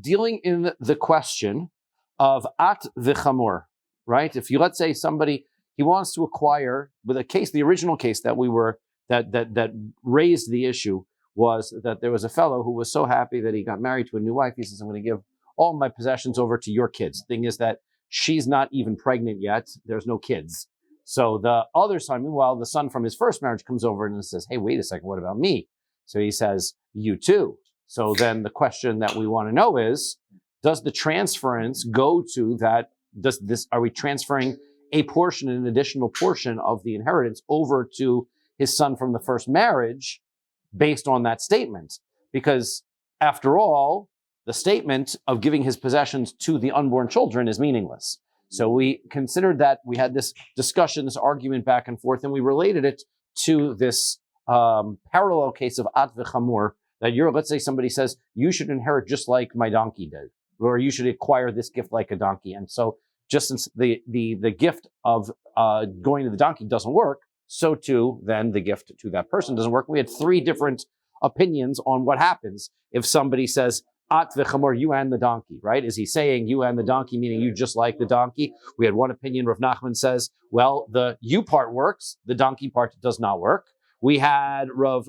dealing in the question of at v'chamor, right? If you, let's say somebody, he wants to acquire, with a case, the original case that that raised the issue was that there was a fellow who was so happy that he got married to a new wife. He says, I'm going to give all my possessions over to your kids. Thing is that she's not even pregnant yet. There's no kids. So the other son, meanwhile, the son from his first marriage comes over and says, hey, wait a second, what about me? So he says, you too. So then the question that we want to know is, does the transference go to that? Are we transferring a portion, an additional portion of the inheritance over to his son from the first marriage based on that statement? Because after all, the statement of giving his possessions to the unborn children is meaningless. So we considered that, we had this discussion, this argument back and forth, and we related it to this parallel case of at v'chamor, that let's say somebody says, you should inherit just like my donkey did, or you should acquire this gift like a donkey. And so just since the gift of going to the donkey doesn't work, so too then the gift to that person doesn't work. We had three different opinions on what happens if somebody says, at v'chamor, you and the donkey, right? Is he saying you and the donkey, meaning you just like the donkey? We had one opinion, Rav Nachman says, well, the you part works, the donkey part does not work. We had Rabbi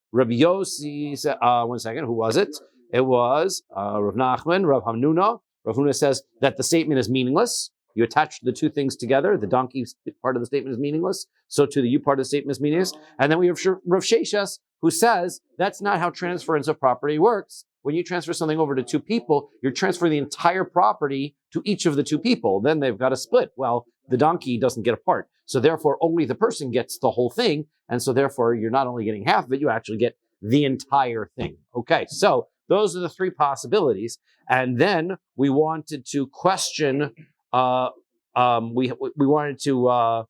Yossi, one second, who was it? It was Rav Nachman, Rav Hamnuna. Rav Hamnuna says that the statement is meaningless. You attach the two things together. The donkey part of the statement is meaningless. So too, the you part of the statement is meaningless. And then we have Rav Sheshas, who says that's not how transference of property works. When you transfer something over to two people, you're transferring the entire property to each of the two people. Then they've got a split. Well, the donkey doesn't get a part. So therefore, only the person gets the whole thing. And so therefore, you're not only getting half of it, you actually get the entire thing. Okay, so those are the three possibilities. And then we wanted to question, we wanted to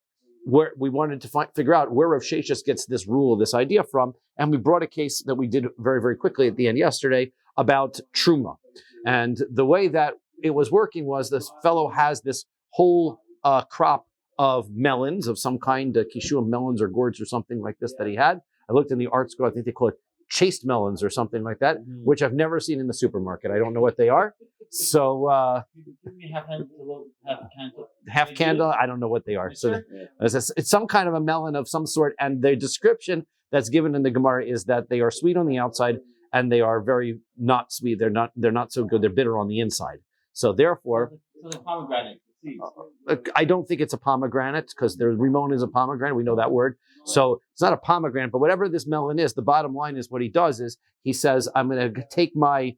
figure out where Rav Sheshas gets this rule, this idea from, and we brought a case that we did very, very quickly at the end yesterday about truma. And the way that it was working was this fellow has this whole crop of melons of some kind, kishu melons or gourds or something like this that he had. I looked in the art school, I think they call it chased melons or something like that, which I've never seen in the supermarket. I don't know what they are. So half candle, I don't know what they are. So it's some kind of a melon of some sort, and the description that's given in the Gemara is that they are sweet on the outside and they are very not sweet. They're not so good. They're bitter on the inside. So therefore, the pomegranate. I don't think it's a pomegranate because the Rimon is a pomegranate. We know that word. So it's not a pomegranate, but whatever this melon is, the bottom line is what he does is he says, I'm going to take my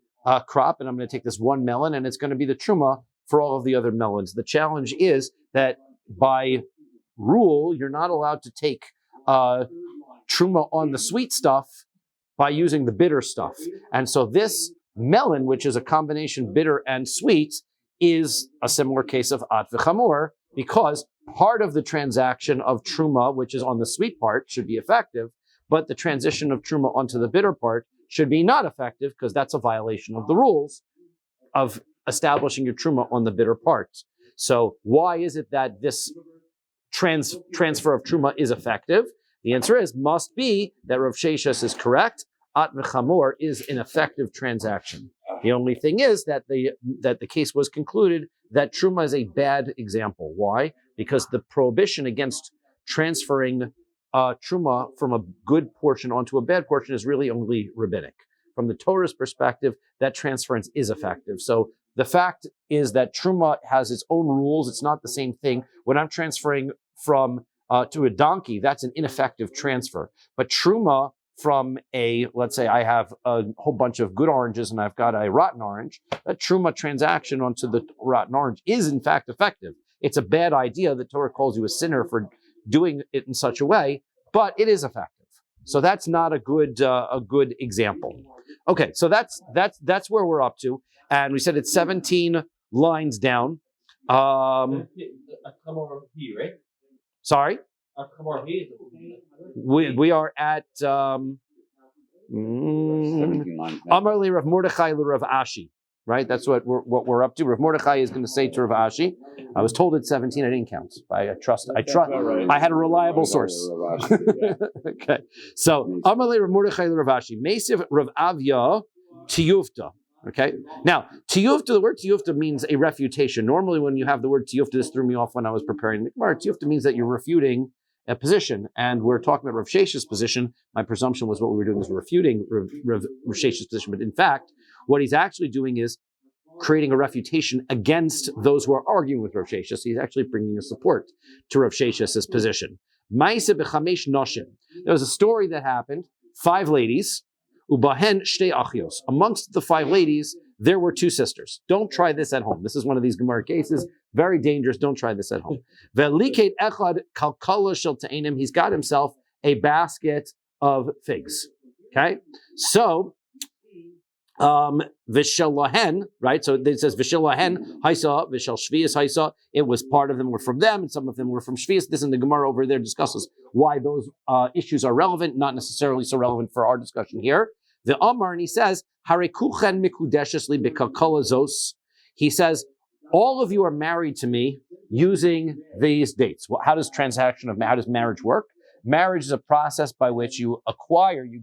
crop and I'm going to take this one melon and it's going to be the truma for all of the other melons. The challenge is that by rule, you're not allowed to take truma on the sweet stuff by using the bitter stuff. And so this melon, which is a combination bitter and sweet, is a similar case of at v'chamor, because part of the transaction of truma, which is on the sweet part, should be effective, but the transition of truma onto the bitter part should be not effective because that's a violation of the rules of establishing your truma on the bitter part. So why is it that this transfer of truma is effective? The answer must be that Rav Sheshas is correct. At v'chamor is an effective transaction. The only thing is that the case was concluded that truma is a bad example. Why? Because the prohibition against transferring truma from a good portion onto a bad portion is really only rabbinic. From the Torah's perspective, that transference is effective. So the fact is that truma has its own rules. It's not the same thing. When I'm transferring from to a donkey, that's an ineffective transfer. But truma from let's say I have a whole bunch of good oranges and I've got a rotten orange, that truma transaction onto the rotten orange is in fact effective. It's a bad idea. The Torah calls you a sinner for doing it in such a way, but it is effective. So that's not a good example. Okay, so that's where we're up to. And we said it's 17 lines down. Sorry? We are at Amar li Rav Mordechai li Rav Ashi, right? That's what we're up to. Rav Mordechai is going to say to Rav Ashi. I was told it's 17. I didn't count. I trust. I had a reliable source. Okay. So Amar li Rav Mordechai li Rav Ashi. Meisiv Rav Avya tiyufta. Okay. Now, tiyufta, the word tiyufta means a refutation. Normally, when you have the word tiyufta, this threw me off when I was preparing the Gemara. Tiyufta means that you're refuting a position, and we're talking about Rav Shesha's position. My presumption was what we were doing was refuting Rav Shesha's position, but in fact, what he's actually doing is creating a refutation against those who are arguing with Rav Shesha. So he's actually bringing a support to Rav Shesha's position. Ma'aseh b'chamesh noshim. There was a story that happened. 5 ladies. Ubahen shtei achios. Amongst the 5 ladies, there were 2 sisters. Don't try this at home. This is one of these Gemara cases. Very dangerous. Don't try this at home. Ve'liket echad kalkala shel ta'enim. He's got himself a basket of figs. Okay? So, Vishalahen, right? So it says Vishalahen, Haisa, Vishal Shvias, Haisa. It was part of them were from them, and some of them were from Shvias. This in the Gemara over there discusses why those issues are relevant, not necessarily so relevant for our discussion here. The Amar, and he says, Harekuchen mikudeshesli bekakolazos. He says, all of you are married to me using these dates. Well, how does marriage work? Marriage is a process by which you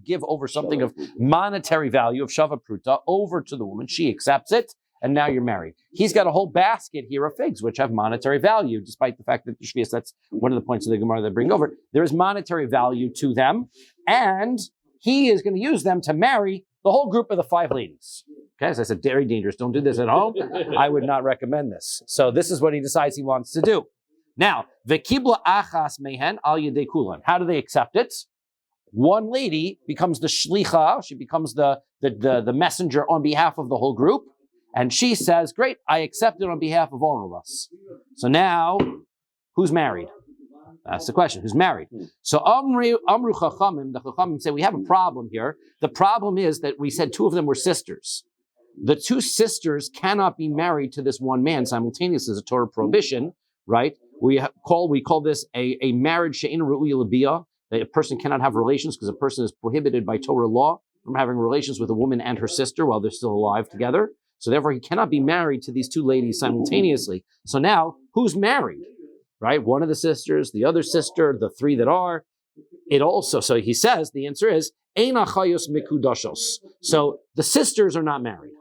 give over something of monetary value, of shava pruta, over to the woman. She accepts it, and now you're married. He's got a whole basket here of figs, which have monetary value, despite the fact that the Shvias, that's one of the points of the Gemara they bring over. There is monetary value to them, and he is going to use them to marry the whole group of the 5 ladies. Okay, as I said, very dangerous. Don't do this at home. I would not recommend this. So this is what he decides he wants to do. Now, v'kibla achas mehen al yedei kulan. How do they accept it? One lady becomes the shlicha. She becomes the messenger on behalf of the whole group, and she says, "Great, I accept it on behalf of all of us." So now, who's married? That's the question. Who's married? So Amru Chachamim, the Chachamim say we have a problem here. The problem is that we said 2 of them were sisters. The 2 sisters cannot be married to this one man simultaneously as a Torah prohibition, right? We call this a marriage she'ein ru'uya l'biyah. A person cannot have relations because a person is prohibited by Torah law from having relations with a woman and her sister while they're still alive together. So therefore, he cannot be married to these 2 ladies simultaneously. So now, who's married? Right? One of the sisters, the other sister, the 3 that are. So he says, the answer is, ein achayos mikudashos. So the sisters are not married.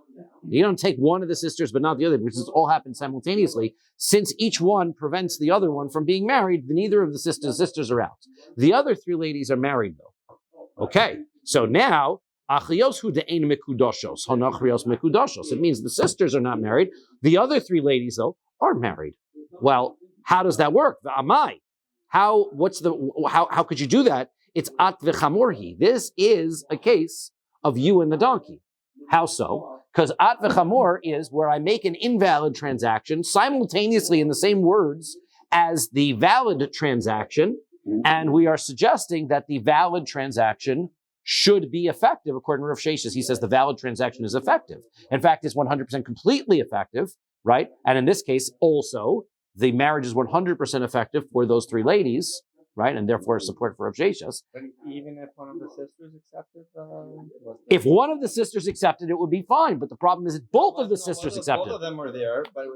You don't take one of the sisters but not the other, because it's all happened simultaneously. Since each one prevents the other one from being married, neither of the sisters are out. The other 3 ladies are married, though. Okay, so now, achayos hu de'ein mikudoshos, hanachrios mikudoshos. It means the sisters are not married. The other 3 ladies, though, are married. Well, how does that work? The amai. How could you do that? It's at v'chamorhi. This is a case of you and the donkey. How so? Because at v'chamor is where I make an invalid transaction simultaneously in the same words as the valid transaction, and we are suggesting that the valid transaction should be effective according to Rav Sheshes. He says the valid transaction is effective. In fact, it's 100% completely effective, right? And in this case, also, the marriage is 100% effective for those 3 ladies, right? And therefore support for Rav Sheshes. But even if one of the sisters accepted if one of the sisters accepted, it would be fine. But the problem is that both of the sisters accepted. Both of them were there, but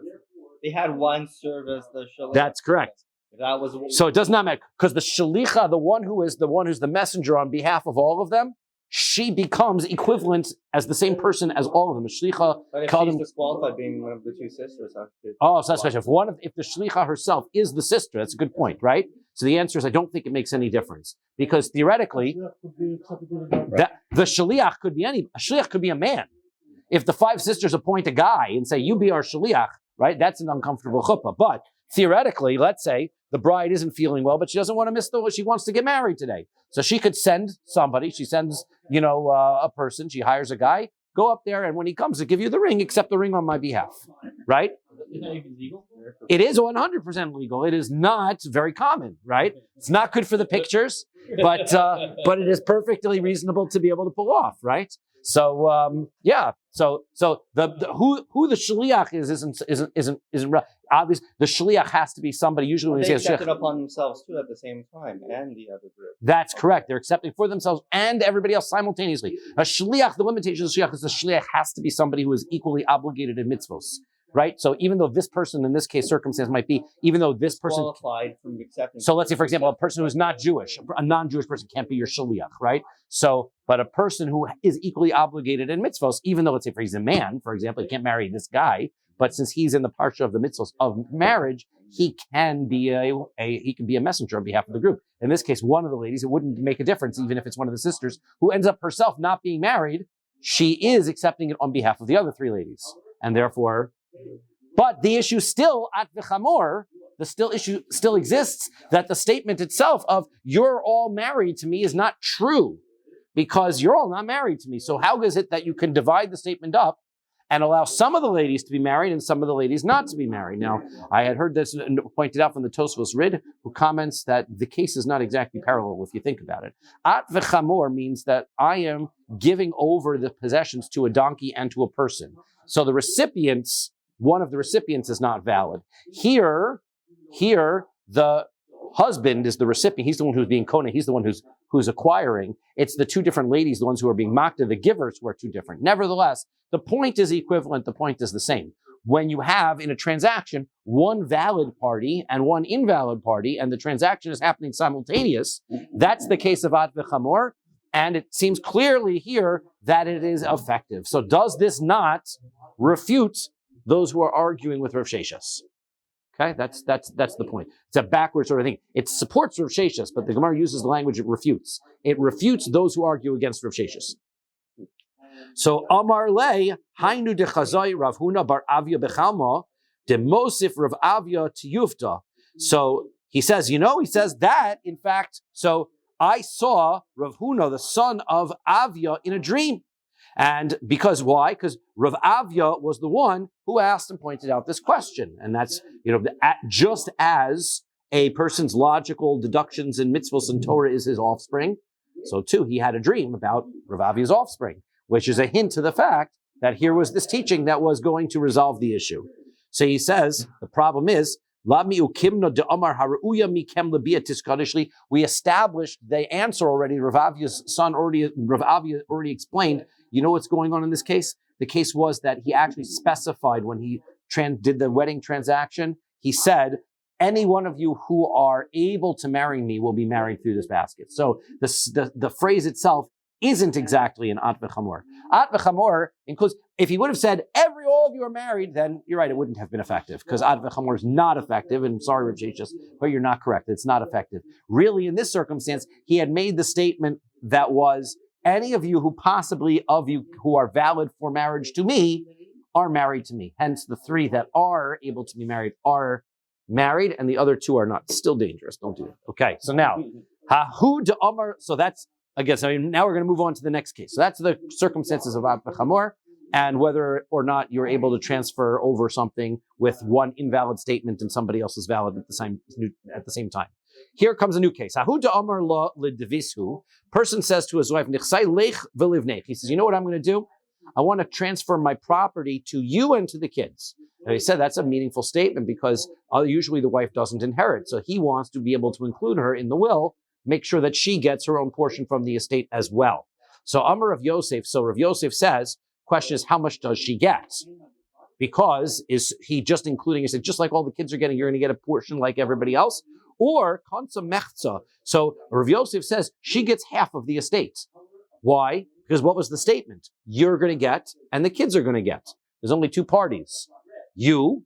they had one service, the shalicha. That's correct. That was so it does not matter, because the shalicha, the one who's the messenger on behalf of all of them, she becomes equivalent as the same person as all of them. The shlicha, but if she's disqualified being one of the 2 sisters, so that's a question. If the shlicha herself is the sister, that's a good point, right? So the answer is I don't think it makes any difference, because theoretically, that the shliach could be a shliach could be a man. If the 5 sisters appoint a guy and say, "You be our shliach," right? That's an uncomfortable chuppah. But theoretically, let's say the bride isn't feeling well, but she doesn't want to miss she wants to get married today. So she could send somebody. She sends, a person. She hires a guy. Go up there, and when he comes to give you the ring, accept the ring on my behalf, right? Is that even legal? It is 100% legal. It is not very common, right? It's not good for the pictures, but it is perfectly reasonable to be able to pull off, right? So So who the shliach isn't obvious. The shliach has to be somebody. Usually, when they accept it upon themselves too at the same time, and the other group. That's correct. They're accepting for themselves and everybody else simultaneously. A shliach, the limitation of the shliach is the shliach has to be somebody who is equally obligated in mitzvos. right? So even though this person in this case circumstance might be, even though this person qualified from accepting. So let's say, for example, a person who's not Jewish, a non-Jewish person can't be your shaliach, right? So, but a person who is equally obligated in mitzvos, even though let's say if he's a man, for example, he can't marry this guy, but since he's in the parsha of the mitzvos of marriage, he can be a messenger on behalf of the group. In this case, one of the ladies, it wouldn't make a difference, even if it's one of the sisters who ends up herself not being married, she is accepting it on behalf of the other three ladies, and therefore. But the issue still at v'chamor. The issue still exists that the statement itself of you're all married to me is not true because you're all not married to me. So how is it that you can divide the statement up and allow some of the ladies to be married and some of the ladies not to be married? Now, I had heard this pointed out from the Tosfos Rid, who comments that the case is not exactly parallel if you think about it. At v'chamor means that I am giving over the possessions to a donkey and to a person. So the recipients, one of the recipients is not valid. Here, the husband is the recipient. He's the one who's being kona. He's the one who's acquiring. It's the two different ladies, the ones who are being makta, the givers, who are two different. Nevertheless, the point is equivalent. The point is the same. When you have in a transaction one valid party and one invalid party, and the transaction is happening simultaneous, that's the case of at v'chamor, and it seems clearly here that it is effective. So does this not refute those who are arguing with Rav Sheshas? Okay, that's the point. It's a backwards sort of thing. It supports Rav Sheshas, but the Gemara uses the language it refutes. It refutes those who argue against Rav Sheshas. So Amar Le Hainu de Chazai Rav Huna bar Avia bechalma de Mosif Rav Avia tiyufta. So he says that in fact. So I saw Rav Huna, the son of Avia, in a dream. And because why? Because Rav Avia was the one who asked and pointed out this question. And that's, just as a person's logical deductions in mitzvos and Torah is his offspring, so too he had a dream about Rav Avia's offspring, which is a hint to the fact that here was this teaching that was going to resolve the issue. So he says, the problem is, we established the answer already. Rav Avia's son Rav Avia already explained. You know what's going on in this case? The case was that he actually specified when he did the wedding transaction, he said, any one of you who are able to marry me will be married through this basket. So the phrase itself isn't exactly an at v'chamor. At v'chamor includes, if he would have said, all of you are married, then you're right, it wouldn't have been effective, because at v'chamor is not effective, and sorry, Rav Sheshas, but you're not correct, it's not effective. Really, in this circumstance, he had made the statement that was, any of you who are valid for marriage to me are married to me. Hence, the three that are able to be married are married, and the other two are not. Still dangerous. Don't do it. Okay, so now, Hahu de Amar. So that's, again, so now we're going to move on to the next case. So that's the circumstances of at v'chamor, and whether or not you're able to transfer over something with one invalid statement and somebody else is valid at the same time. Here comes a new case. Person says to his wife, he says, you know what I'm going to do? I want to transfer my property to you and to the kids. And he said that's a meaningful statement because usually the wife doesn't inherit. So he wants to be able to include her in the will, make sure that she gets her own portion from the estate as well. So Amar Rav Yosef, Rav Yosef says, question is, how much does she get? Because is he just including, he said, just like all the kids are getting, you're going to get a portion like everybody else? Or kansa mechza. So Rav Yosef says she gets half of the estate. Why? Because what was the statement? You're going to get, and the kids are going to get. There's only two parties. You,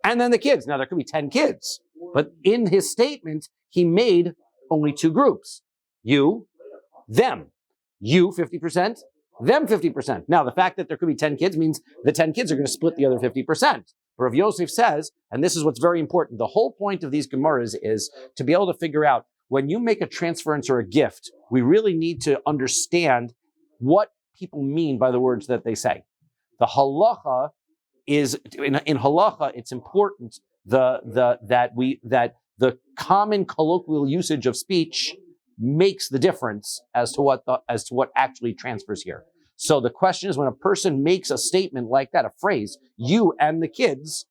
and then the kids. Now there could be 10 kids. But in his statement, he made only two groups. You, them. You 50%, them 50%. Now the fact that there could be 10 kids means the 10 kids are going to split the other 50%. Rav Yosef says, and this is what's very important, the whole point of these Gemaras is to be able to figure out when you make a transference or a gift, we really need to understand what people mean by the words that they say. The halacha is, in halacha, it's important that the common colloquial usage of speech makes the difference as to what actually transfers here. So the question is, when a person makes a statement like that, a phrase, you and the kids,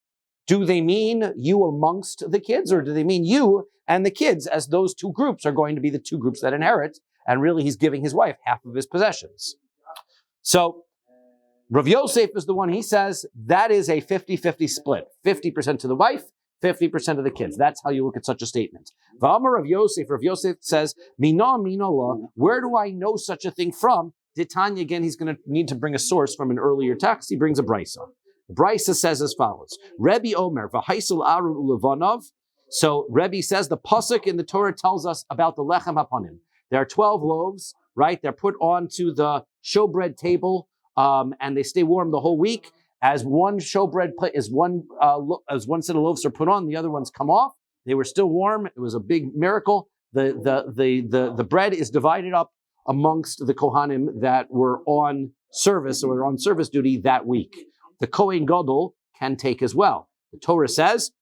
do they mean you amongst the kids, or do they mean you and the kids, as those two groups are going to be the two groups that inherit, and really he's giving his wife half of his possessions? So Rav Yosef is the one, he says, that is a 50-50 split. 50% to the wife, 50% of the kids. That's how you look at such a statement. V'amar Rav Yosef says, Mina la, where do I know such a thing from? Tanya, again, he's going to need to bring a source from an earlier text. He brings a brisa. The brisa says as follows, Rebbe Omer, v'haisel arun ulevanov. So Rebbe says the pasuk in the Torah tells us about the lechem hapanim. There are 12 loaves, right? They're put onto the showbread table, and they stay warm the whole week. As one showbread plate, as one set of loaves are put on, the other ones come off. They were still warm. It was a big miracle. The bread is divided up amongst the Kohanim that were on service or on service duty that week. The Kohen Gadol can take as well. The Torah says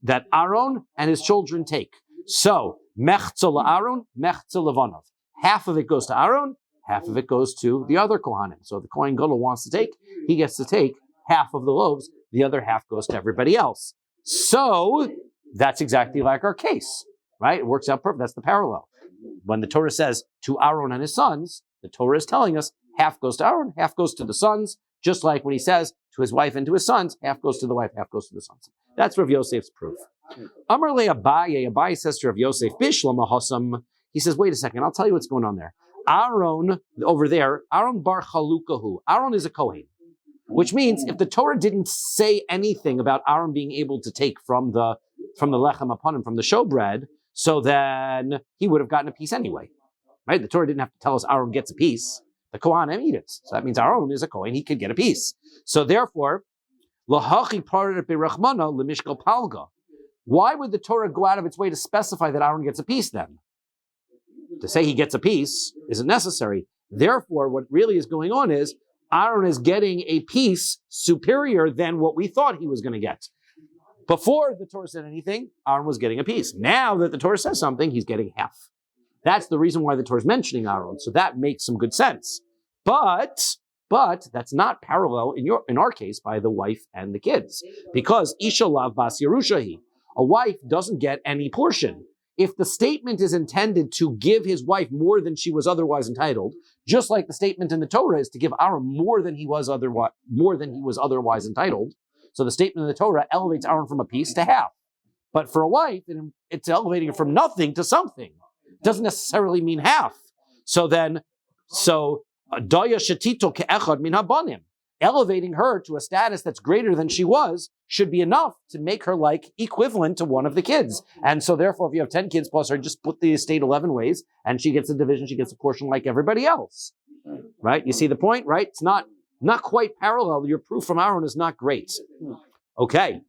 that Aaron and his children take. So, mechza la'Aaron, mechza levanov. Half of it goes to Aaron, half of it goes to the other Kohanim. So if the Kohen Gadol wants to take, he gets to take half of the loaves, the other half goes to everybody else. So, that's exactly like our case, right? It works out perfect. That's the parallel. When the Torah says to Aaron and his sons, the Torah is telling us half goes to Aaron, half goes to the sons, just like when he says to his wife and to his sons, half goes to the wife, half goes to the sons. That's Rav Yosef's proof. Amar le Abaye says to Rav Yosef, Bishlam ahasam. He says, wait a second, I'll tell you what's going on there. Aaron, over there, Aaron bar chalukahu. Aaron is a Kohen, which means if the Torah didn't say anything about Aaron being able to take from the lechem upon him, from the showbread, so then he would have gotten a piece anyway, right? The Torah didn't have to tell us Aaron gets a piece. The Kohanim eat it. So that means Aaron is a Kohen. He could get a piece. So therefore, lahachi parat berachmana lemishkal palga. Why would the Torah go out of its way to specify that Aaron gets a piece then? To say he gets a piece isn't necessary. Therefore, what really is going on is Aaron is getting a piece superior than what we thought he was going to get. Before the Torah said anything, Aaron was getting a piece. Now that the Torah says something, he's getting half. That's the reason why the Torah is mentioning Aaron. So that makes some good sense. But that's not parallel in our case by the wife and the kids. Because Isha lav bas Yerushahi, a wife doesn't get any portion. If the statement is intended to give his wife more than she was otherwise entitled, just like the statement in the Torah is to give Aaron more than he was otherwise entitled, so the statement in the Torah elevates Aaron from a piece to half. But for a wife, it's elevating it from nothing to something. It doesn't necessarily mean half. So Daya Shetito ke'echad min habanim. Elevating her to a status that's greater than she was should be enough to make her like equivalent to one of the kids. And so therefore, if you have 10 kids plus her, just split the estate 11 ways, and she gets a division, she gets a portion like everybody else. Right? You see the point, right? It's not quite parallel. Your proof from Aaron is not great. Okay.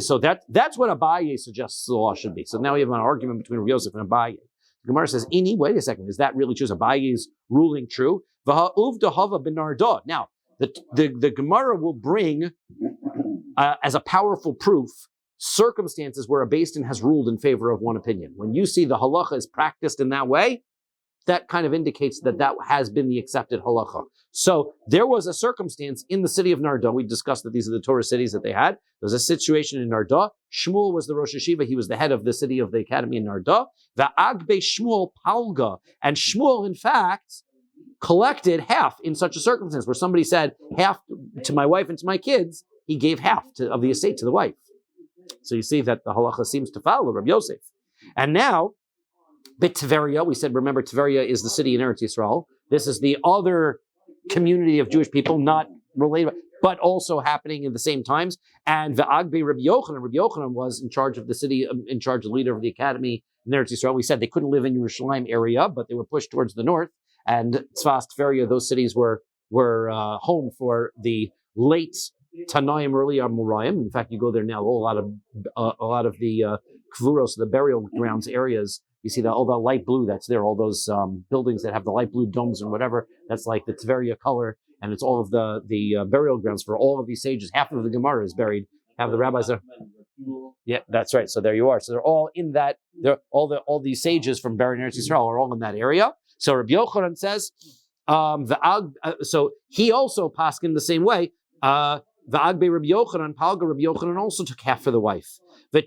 So that's what Abaye suggests the law should be. So now we have an argument between Rav Yosef and Abaye. The Gemara says, wait a second, is that really true? Is Abaye's ruling true? Now, the Gemara will bring, as a powerful proof, circumstances where a Beis Din has ruled in favor of one opinion. When you see the halacha is practiced in that way, that kind of indicates that has been the accepted halacha. So there was a circumstance in the city of Narda. We discussed that these are the Torah cities that they had. There was a situation in Narda. Shmuel was the Rosh Yeshiva. He was the head of the city of the academy in Narda. The Agbe Shmuel Palga. And Shmuel, in fact, collected half in such a circumstance where somebody said half to my wife and to my kids. He gave half of the estate to the wife. So you see that the halacha seems to follow Rabbi Yosef. And now, Tveria, we said, remember, Tveria is the city in Eretz Yisrael. This is the other community of Jewish people, not related, but also happening in the same times. And V'agbe Rabbi Yochanan was in charge of the city, in charge of the leader of the academy in Eretz Yisrael. We said they couldn't live in Yerushalayim area, but they were pushed towards the north. And Tzfas, Tveria, those cities were home for the late Tanaim, early Amoraim. In fact, you go there now, a lot of the kvuros, the burial grounds areas. You see all the light blue that's there, all those buildings that have the light blue domes and whatever. That's like the Tveria color, and it's all of the burial grounds for all of these sages. Half of the Gemara is buried. Half of the rabbis are. Yeah, that's right. So there you are. So they're all in that. All these sages from buried in Eretz Yisrael are all in that area. So Rabbi Yochanan says, so he also paskin the same way. V'agbe Rabbi Yochanan, Palga Rabbi Yochanan also took half for the wife.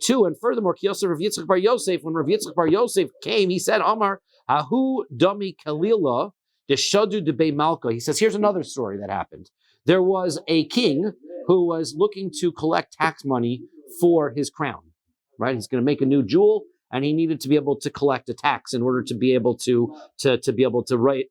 Two, and furthermore, Kiyosef Rav Yitzchak Bar Yosef, when Rav Yitzchak Bar Yosef came, he said, Amar, Ahu Dami Kalila, Deshadu Debe Malka. He says, here's another story that happened. There was a king who was looking to collect tax money for his crown, right? He's going to make a new jewel, and he needed to be able to collect a tax in order to be able to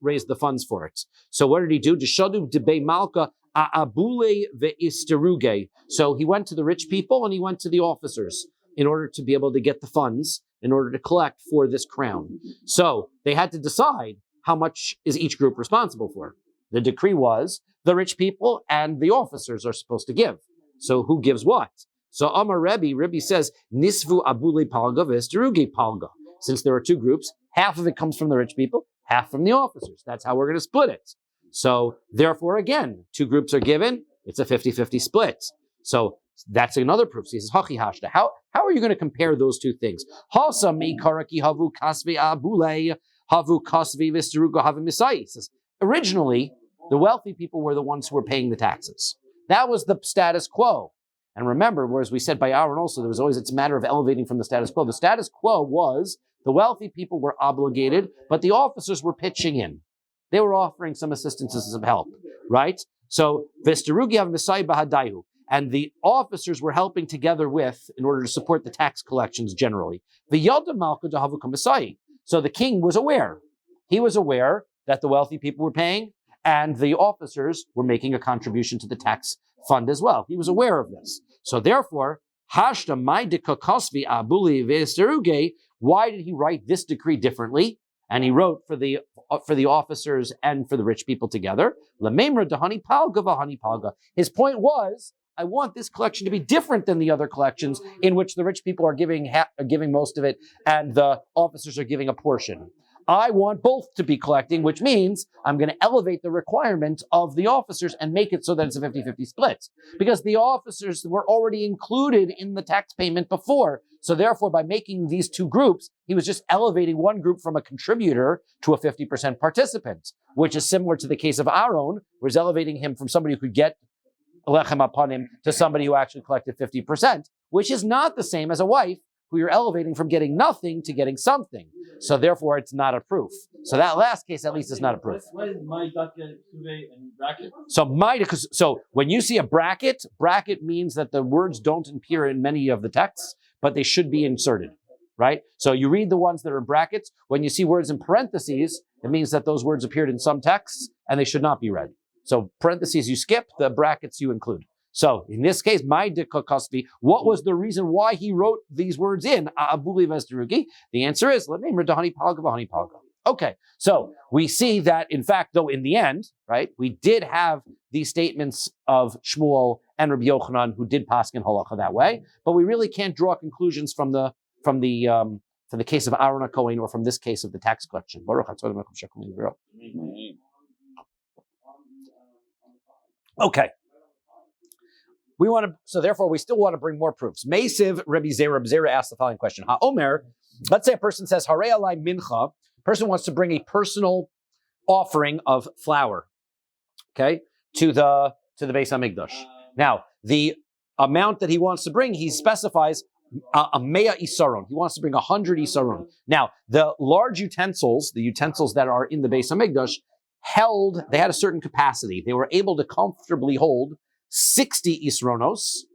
raise the funds for it. So what did he do? Deshadu debe malka aabule veisteruge. So he went to the rich people and he went to the officers in order to be able to get the funds in order to collect for this crown. So they had to decide how much is each group responsible for. The decree was the rich people and the officers are supposed to give. So who gives what? So Amar Rabbi says, Nisvu abule palga v'esteruge palga. Since there are two groups, half of it comes from the rich people, half from the officers. That's how we're going to split it. So therefore, again, two groups are given, it's a 50-50 split. So that's another proof. So he says, Hachi hashta. How are you going to compare those two things? Hasa mi karaki havu kasvi abule havu kasvi v'esteruga havu misai. Says, originally, the wealthy people were the ones who were paying the taxes. That was the status quo. And remember, whereas we said by Aaron also, there was always, it's a matter of elevating from the status quo. The status quo was the wealthy people were obligated, but the officers were pitching in. They were offering some assistance and some help, right? So, Vesterugi have Misai Bahadayu. And the officers were helping together with, in order to support the tax collections generally. The Yalda Malka Dahavu Kamisai. So the king was aware. He was aware that the wealthy people were paying, and the officers were making a contribution to the tax fund as well. He was aware of this. So therefore, Hashta Maidika Kosvi Abuli Vesteruge, why did he write this decree differently? And he wrote for the officers and for the rich people together. Lamemra Dahani Palga Vahani Palga. His point was, I want this collection to be different than the other collections in which the rich people are giving most of it and the officers are giving a portion. I want both to be collecting, which means I'm going to elevate the requirement of the officers and make it so that it's a 50-50 split. Because the officers were already included in the tax payment before. So therefore, by making these two groups, he was just elevating one group from a contributor to a 50% participant, which is similar to the case of Aaron, where he's elevating him from somebody who could get lechem upon him to somebody who actually collected 50%, which is not the same as a wife who you're elevating from getting nothing to getting something. So therefore, it's not a proof. So that last case, at least, is not a proof. Why is my and bracket? So when you see a bracket means that the words don't appear in many of the texts, but they should be inserted, right? So you read the ones that are in brackets. When you see words in parentheses, it means that those words appeared in some texts and they should not be read. So parentheses you skip, the brackets you include. So in this case, my Kosvi, what was the reason why he wrote these words in Abuli Vesterugi? The answer is okay. So we see that, in fact, though, in the end, right, we did have these statements of Shmuel and Rabbi Yochanan who did paskin halacha that way, but we really can't draw conclusions from the case of Aaron HaKohen or from this case of the tax collection. Okay. So therefore, we still want to bring more proofs. Meisiv Rabbi Zera asked the following question. HaOmer, let's say a person says, Harei alai mincha, person wants to bring a personal offering of flour, okay, to the Beis HaMikdash. Now, the amount that he wants to bring, he specifies a mea isaron. He wants to bring 100 isaron. Now, the large utensils, the utensils that are in the Beis HaMikdash, they had a certain capacity. They were able to comfortably hold 60 isronos,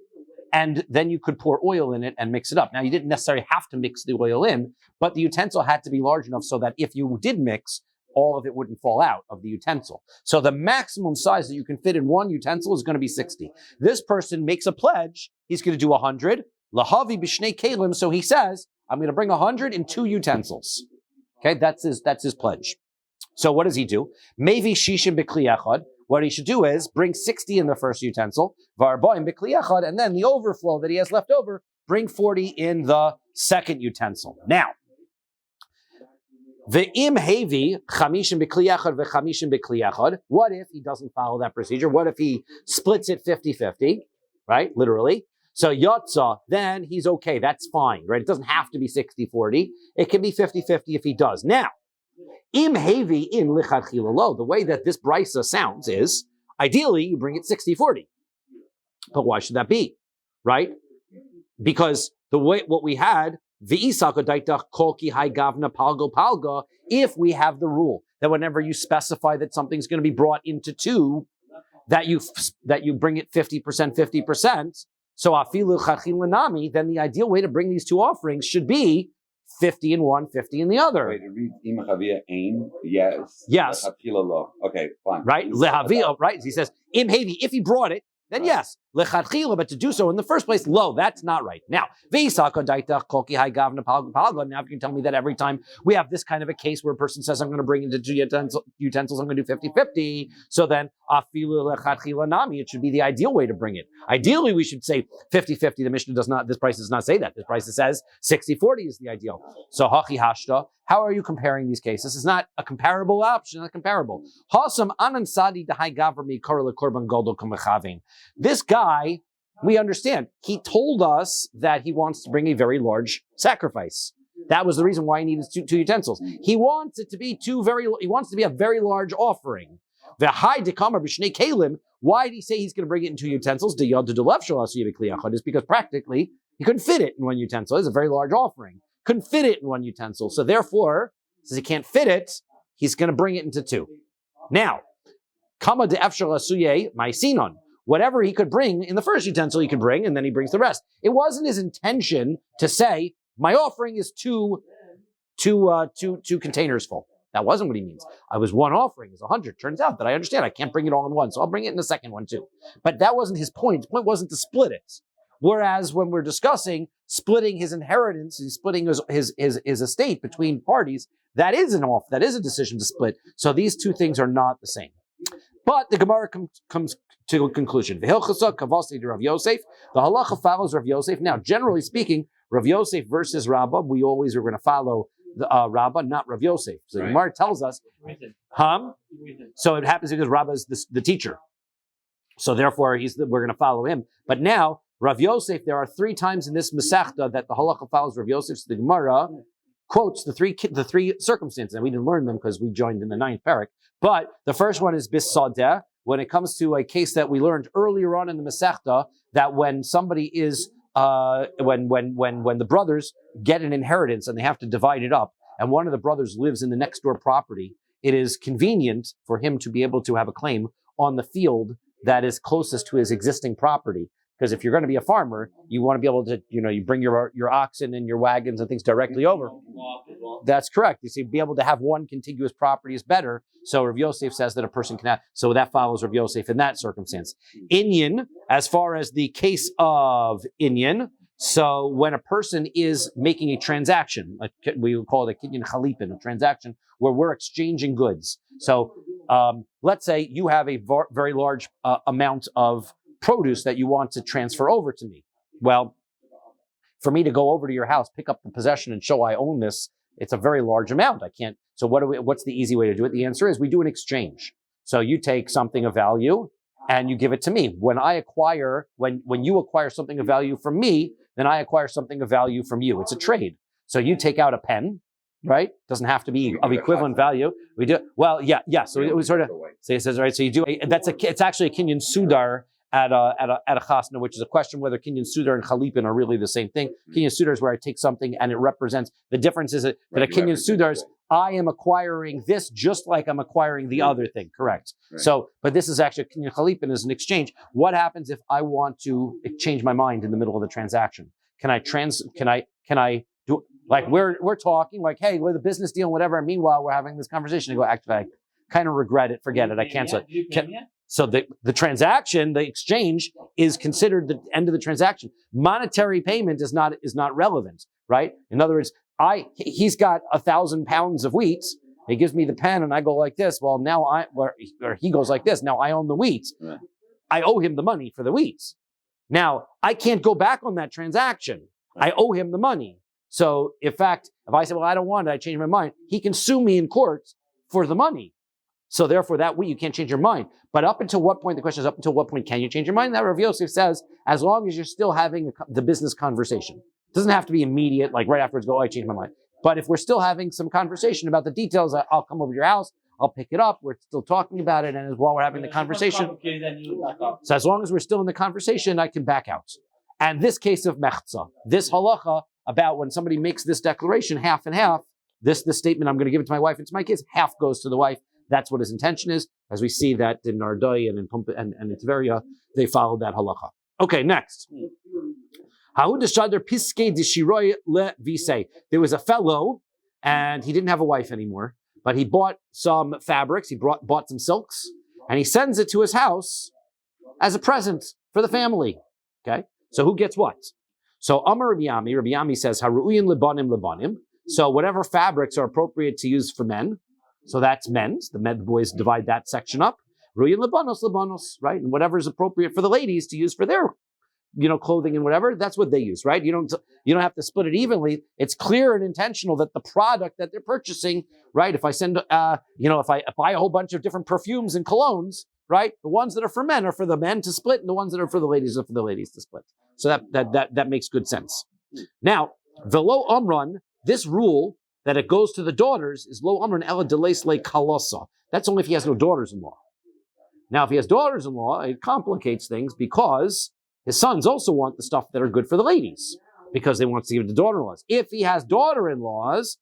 and then you could pour oil in it and mix it up. Now, you didn't necessarily have to mix the oil in, but the utensil had to be large enough so that if you did mix, all of it wouldn't fall out of the utensil. So the maximum size that you can fit in one utensil is going to be 60. This person makes a pledge. He's going to do 100. Lahavi b'shnei kelim. So he says, I'm going to bring 100 in 2 utensils. Okay, that's his pledge. So what does he do? Mevi shishim b'kli echad. What he should do is bring 60 in the first utensil, varboim b'kli echad, and then the overflow that he has left over, bring 40 in the second utensil. Now, ve'im hevi chamishim b'kli echad ve'chamishim b'kli echad. What if he doesn't follow that procedure? What if he splits it 50-50, right? Literally. So yotza, then he's okay. That's fine, right? It doesn't have to be 60-40. It can be 50-50 if he does. Now, im hevi in lichatchila lo. The way that this brisa sounds is, ideally, you bring it 60-40. But why should that be, right? Because what we had, v'isaka daitach kolki hai gavna palga, if we have the rule that whenever you specify that something's going to be brought into 2, that you bring it 50%, 50%. So afilu chachil nami, then the ideal way to bring these two offerings should be 50 in one, 50 in the other. Wait, it reads im chavia ain, yes. Yes. Lechachila lo. Okay, fine. Right? Lehavia, right? He says, im hevi, if he brought it, then yes. Lechatchila, but to do so in the first place, lo, that's not right. Now, now if you can tell me that every time we have this kind of a case where a person says, I'm going to bring into utensils, I'm going to do 50-50, so then afilu lechatchila nami, it should be the ideal way to bring it. Ideally, we should say 50-50. The Mishnah this price does not say that. This price says 60-40 is the ideal. So hachi hashta, how are you comparing these cases? It's not a comparable option, not comparable. Hasam anansadi dahai gavrami korla korban goldo kamachavin. This guy, we understand, he told us that he wants to bring a very large sacrifice. That was the reason why he needed two utensils. He wants it to be he wants it to be a very large offering. Why did he say he's going to bring it in two utensils? Is because practically he couldn't fit it in one utensil. It's a very large offering. Couldn't fit it in one utensil. So therefore, since he can't fit it, he's going to bring it into two. Now, kama de efshar asuye maisinon. Whatever he could bring in the first utensil, he could bring, and then he brings the rest. It wasn't his intention to say, my offering is two containers full. That wasn't what he means. I was one offering, is 100. Turns out that I understand I can't bring it all in one, so I'll bring it in the second one too. But that wasn't his point. His point wasn't to split it. Whereas when we're discussing splitting his inheritance, he's splitting his estate between parties, that is a decision to split. So these two things are not the same. But the Gemara comes to a conclusion. The halacha follows Rav Yosef. Now, generally speaking, Rav Yosef versus Rabbi, we always are going to follow Rabbi, not Rav Yosef. So the Gemara tells us, so it happens because Rabbi is the teacher. So therefore, we're going to follow him. But now, Rav Yosef, there are 3 times in this Masechta that the halacha follows Rav Yosef. So the Gemara quotes the three circumstances, and we didn't learn them because we joined in the 9th parak. But the first one is bis sadeh, when it comes to a case that we learned earlier on in the Masechta, that when somebody is when the brothers get an inheritance and they have to divide it up, and one of the brothers lives in the next door property, it is convenient for him to be able to have a claim on the field that is closest to his existing property. Because if you're going to be a farmer, you want to be able to, you bring your oxen and your wagons and things directly over. That's correct. You see, be able to have one contiguous property is better. So Rav Yosef says that a person can have, so that follows Rav Yosef in that circumstance. Inyan, as far as the case of Inyan, so when a person is making a transaction, we would call it a kinyan chalipin, a transaction where we're exchanging goods. So let's say you have a very large amount of produce that you want to transfer over to me. Well, for me to go over to your house, pick up the possession and show I own this, it's a very large amount. I can't. So what's the easy way to do it? The answer is we do an exchange. So you take something of value and you give it to me. When you acquire something of value from me, then I acquire something of value from you. It's a trade. So you take out a pen, right? Doesn't have to be of equivalent value. We do, well, yeah. So it was sort of, so it says, right, so you do, it's actually a kinyan sudar at a chasna, which is a question whether kinyan sudar and chalipin are really the same thing. Kinyan sudar is where I take something and it represents, the difference is that a kinyan sudar is, I am acquiring this just like I'm acquiring the other thing, correct? Right. So, but this is actually, kinyan chalipin is an exchange. What happens if I want to change my mind in the middle of the transaction? Can I do, like we're talking like, hey, we're the business deal and whatever, and meanwhile we're having this conversation. I go, actually, I kind of regret it, forget it, I cancel it. So the transaction, the exchange, is considered the end of the transaction. Monetary payment is not relevant, right? In other words, he's got 1,000 pounds of wheat. He gives me the pen, and I go like this. Well, now or he goes like this. Now I own the wheat. Right. I owe him the money for the wheat. Now I can't go back on that transaction. Right. I owe him the money. So, in fact, if I say, well, I don't want it, I change my mind, he can sue me in court for the money. So therefore, that way you can't change your mind. But up until what point, the question is, up until what point can you change your mind? That Rav Yosef says, as long as you're still having the business conversation. It doesn't have to be immediate, like right afterwards, go, oh, I changed my mind. But if we're still having some conversation about the details, I'll come over to your house, I'll pick it up, we're still talking about it, and while we're having the conversation, so as long as we're still in the conversation, I can back out. And this case of mechza, this halacha about when somebody makes this declaration, half and half, this statement, I'm going to give it to my wife and to my kids, half goes to the wife. That's what his intention is. as we see that in Nardoi and in and in Tveria, they followed that halacha. Okay, next. There was a fellow, and he didn't have a wife anymore, but he bought some fabrics, he bought some silks, and he sends it to his house as a present for the family. Okay, so who gets what? So Amar Rabbi Yami says, Haru'in lebanim lebanim. So whatever fabrics are appropriate to use for men, so that's men's. The boys divide that section up. Ru'in lebanos lebanos, right? And whatever is appropriate for the ladies to use for their, clothing and whatever, that's what they use, right? You don't have to split it evenly. It's clear and intentional that the product that they're purchasing, right? If I send, if I buy a whole bunch of different perfumes and colognes, right? The ones that are for men are for the men to split, and the ones that are for the ladies are for the ladies to split. So that makes good sense. Now, velo amran, this rule that it goes to the daughters is lo amran ela deles le kalosa. That's only if he has no daughters-in-law. Now, if he has daughters-in-law, it complicates things because his sons also want the stuff that are good for the ladies because they want to give it to daughter-in-laws. If he has daughter-in-laws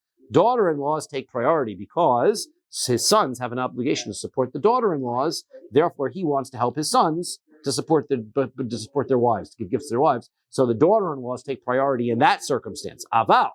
take priority because his sons have an obligation to support the daughter-in-laws. Therefore, he wants to help his sons to support their wives, to give gifts to their wives. So the daughter-in-laws take priority in that circumstance. Aval.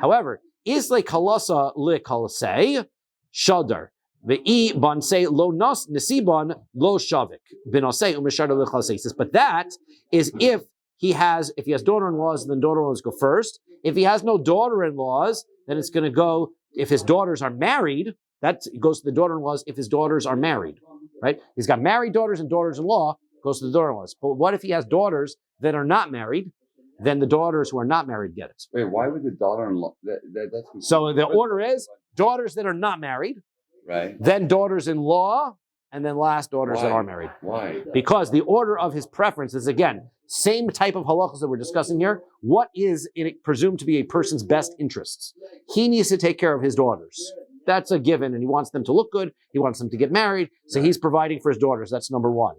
However, isle kalasa le kalasei shadar. Ve'i bansei lo nas nesiban lo shavik. Binasei umeshadar le kalasei. But that is if he has daughter-in-laws, then daughter-in-laws go first. If he has no daughter-in-laws, then it's going to go, if his daughters are married, that goes to the daughter-in-laws if his daughters are married, right? He's got married daughters and daughters-in-law, goes to the daughter-in-laws. But what if he has daughters that are not married? Then the daughters who are not married get it. Wait, why would the daughter-in-law? So the order is daughters that are not married, right? Then daughters-in-law, and then last daughters that are married. Why? Because the order of his preference is, again, same type of halachas that we're discussing here. What is presumed to be a person's best interests? He needs to take care of his daughters. That's a given, and he wants them to look good. He wants them to get married, so he's providing for his daughters. That's number one.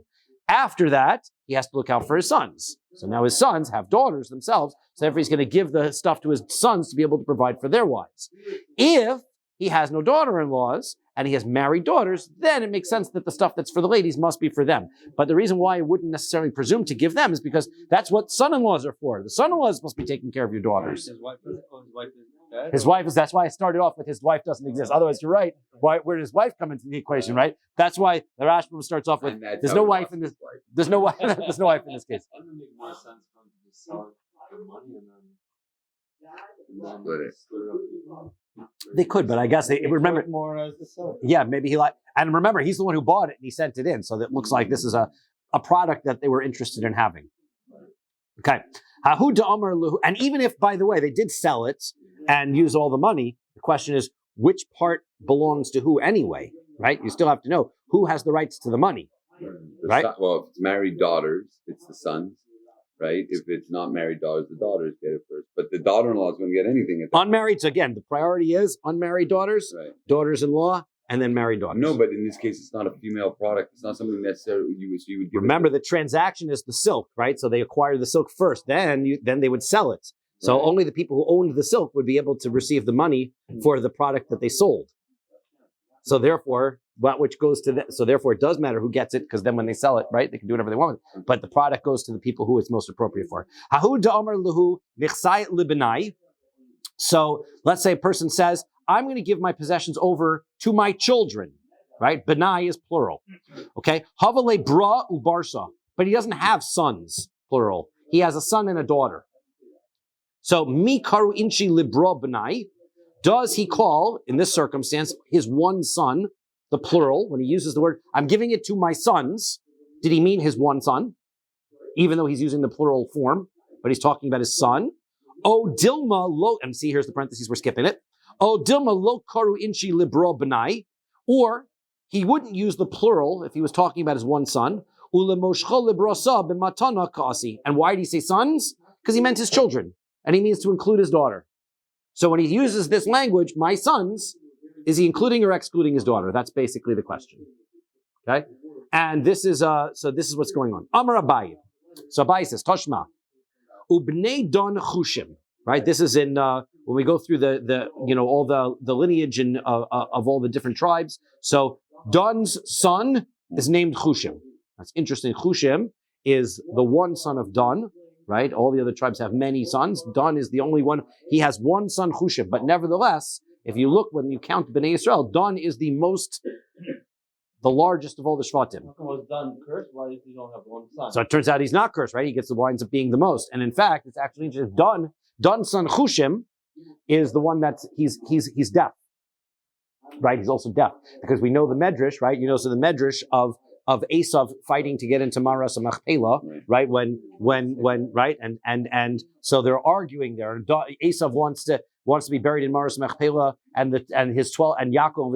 After that, he has to look out for his sons. So now his sons have daughters themselves, so therefore he's going to give the stuff to his sons to be able to provide for their wives. If he has no daughter-in-laws, and he has married daughters, then it makes sense that the stuff that's for the ladies must be for them. But the reason why I wouldn't necessarily presume to give them is because that's what son-in-laws are for. The son-in-laws must be taking care of your daughters. His wife is dead? His wife is, that's why I started off with his wife doesn't exist. Otherwise, you're right. Where does his wife come into the equation, right? That's why the Rashbam starts off with, there's no wife in this, there's no wife in this case. It would make more sense for him to just sell it for money and then Split it. split it up. They could, but I guess they remember. More as the son. Yeah, maybe and remember, he's the one who bought it and he sent it in. So it looks like this is a product that they were interested in having. Okay. And even if, by the way, they did sell it and use all the money, the question is, which part belongs to who anyway, right? You still have to know who has the rights to the money, right? Well, if it's married daughters, it's the sons, right? If it's not married daughters, the daughters get it first. But the daughter-in-law is going to get anything. Unmarried, so again, the priority is unmarried daughters, Right. daughters-in-law, and then married daughters. No, but in this case, it's not a female product. It's not something necessarily you would give. Remember, the transaction is the silk, right? So they acquire the silk first, then they would sell it. So Right. only the people who owned the silk would be able to receive the money for the product that they sold. So therefore, therefore it does matter who gets it, because then when they sell it, right, they can do whatever they want with it. But the product goes to the people who it's most appropriate for. So let's say a person says, I'm going to give my possessions over to my children, right? Benai is plural. Okay? Havale bra ubarsa. But he doesn't have sons, plural. He has a son and a daughter. So, mi karu inchi libra benai. Does he call, in this circumstance, his one son, the plural, when he uses the word, I'm giving it to my sons, did he mean his one son? Even though he's using the plural form, but he's talking about his son. Oh, Dilma lo, and see, here's the parentheses, we're skipping it. Oh, Dilma lo karu inchi libra benai. Or, he wouldn't use the plural if he was talking about his one son. Ule moshcha libra sa b'matana kasi. And why did he say sons? Because he meant his children. And he means to include his daughter. So when he uses this language, my sons, is he including or excluding his daughter? That's basically the question. Okay? And this is what's going on. Amar Abaye. So Abaye says, Toshma. Ubnei don chushim. Right? This is in, when we go through all the lineage and of all the different tribes. So Dun's son is named Chushim. That's interesting. Chushim is the one son of Dun, right? All the other tribes have many sons. Dun is the only one. He has one son, Chushim. But nevertheless, if you look, when you count Bnei Yisrael, Dun is the largest of all the Shvatim. Was Dun cursed? Why did he don't have one son? So it turns out he's not cursed, right? He winds up being the most. And in fact, it's actually interesting. Dun's son Chushim is the one that's he's deaf, right? He's also deaf because we know the Medrash, right? So the Medrash of Esav fighting to get into Maras Machpelah, right? When right? And so they're arguing there. Esav wants to be buried in Maras Machpelah, and his 12 and Yaakov